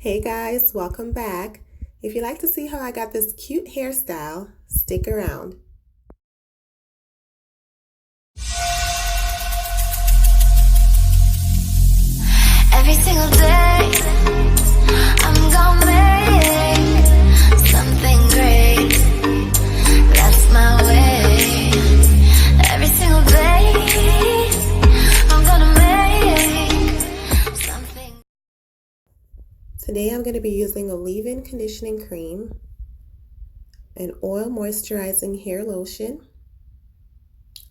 Hey guys, welcome back. If you'd like to see how I got this cute hairstyle, stick around. Every single day, I'm gonna make something great. That's my way. Every single day, I'm gonna make something. Today I'm going to be using a leave-in conditioning cream, an oil moisturizing hair lotion,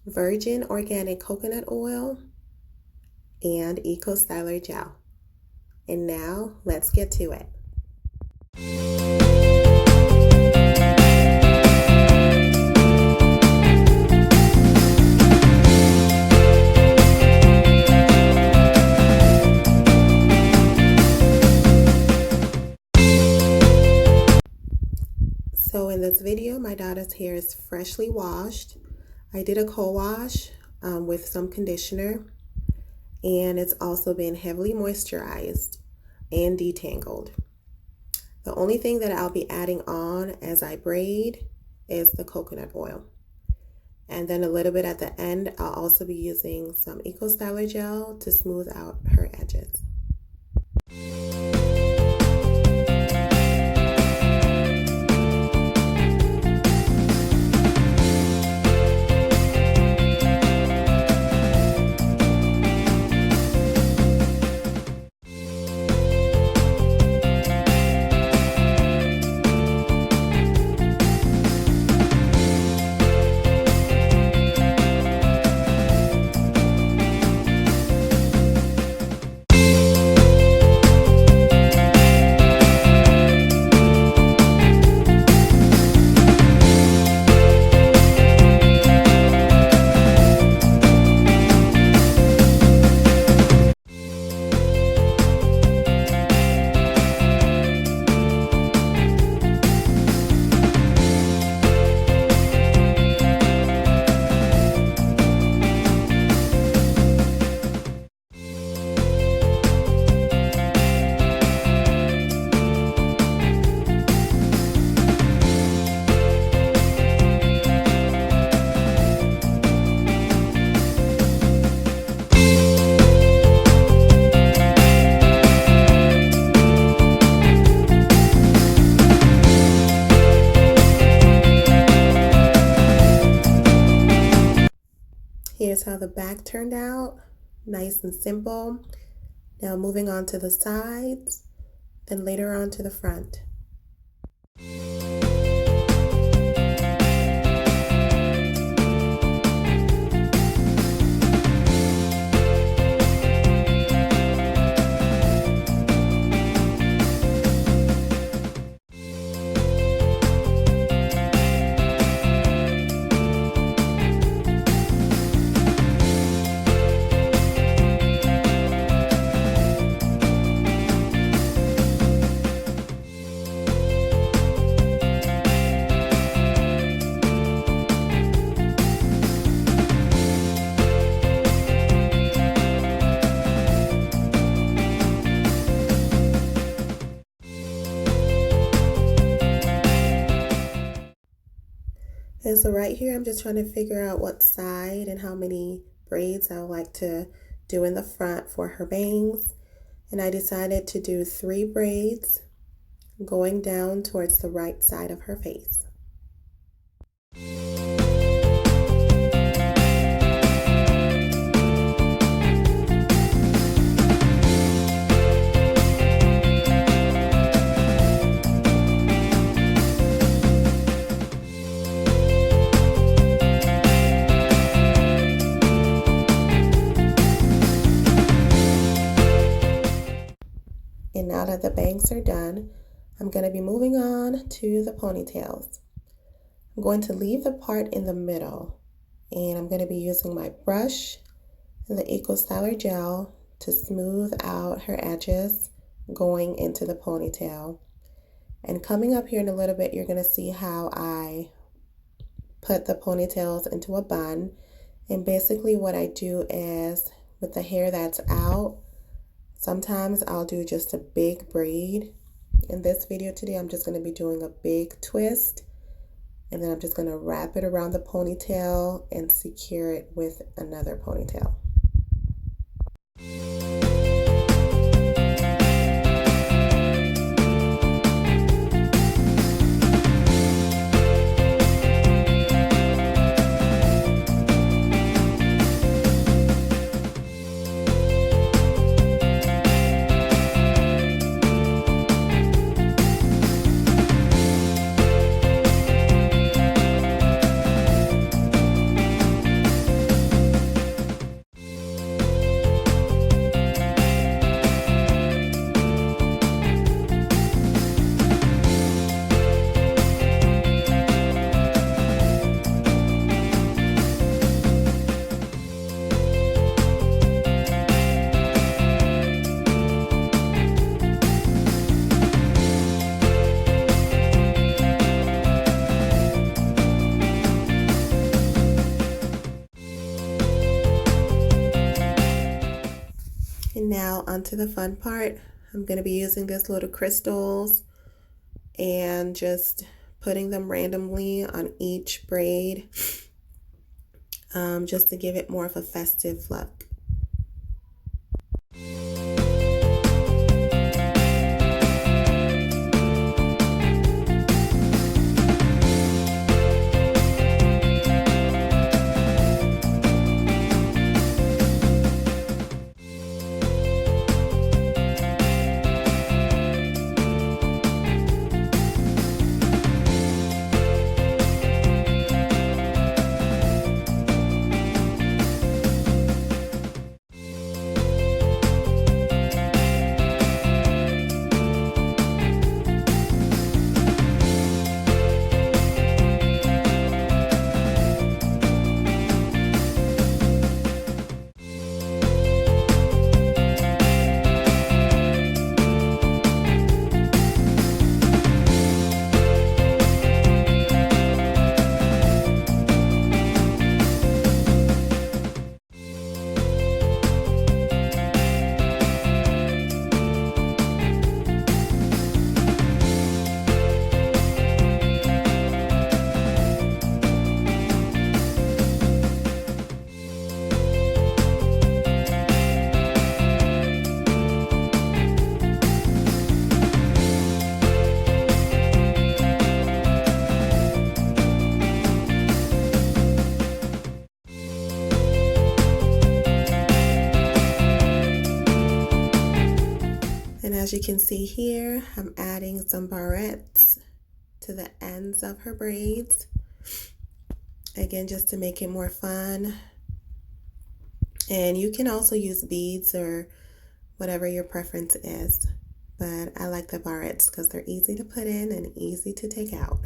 virgin organic coconut oil, and Eco Styler gel. And now let's get to it. So in this video, my daughter's hair is freshly washed. I did a co-wash with some conditioner, and it's also been heavily moisturized and detangled. The only thing that I'll be adding on as I braid is the coconut oil. And then a little bit at the end, I'll also be using some Eco Styler gel to smooth out her edges. Here's how the back turned out, nice and simple. Now moving on to the sides, then later on to the front. And so right here, I'm just trying to figure out what side and how many braids I would like to do in the front for her bangs. And I decided to do 3 braids going down towards the right side of her face. And now that the bangs are done, I'm going to be moving on to the ponytails. I'm going to leave the part in the middle, and I'm going to be using my brush and the Eco Styler gel to smooth out her edges going into the ponytail. And coming up here in a little bit, you're going to see how I put the ponytails into a bun. And basically what I do is, with the hair that's out, sometimes I'll do just a big braid In this video today, I'm just going to be doing a big twist, and then I'm just going to wrap it around the ponytail and secure it with another ponytail. And now onto the fun part. I'm going to be using these little crystals and just putting them randomly on each braid, just to give it more of a festive look. And as you can see here, I'm adding some barrettes to the ends of her braids. Again, just to make it more fun. And you can also use beads or whatever your preference is. But I like the barrettes because they're easy to put in and easy to take out.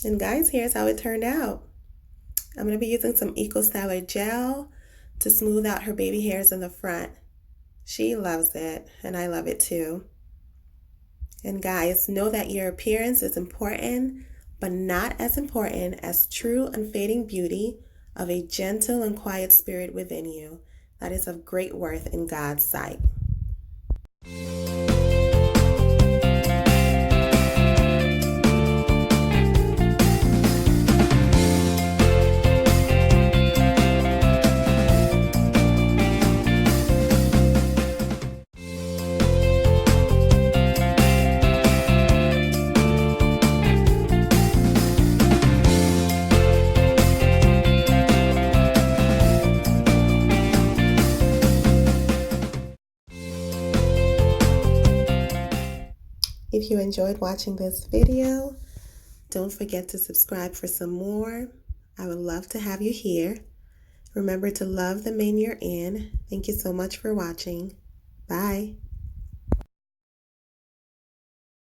And guys, here's how it turned out. I'm going to be using some Eco Styler gel to smooth out her baby hairs in the front. She loves it, and I love it too. And guys, know that your appearance is important, but not as important as true unfading beauty of a gentle and quiet spirit within you that is of great worth in God's sight. If you enjoyed watching this video, don't forget to subscribe for some more. I would love to have you here. Remember to love the Mane You're In. Thank you so much for watching. Bye.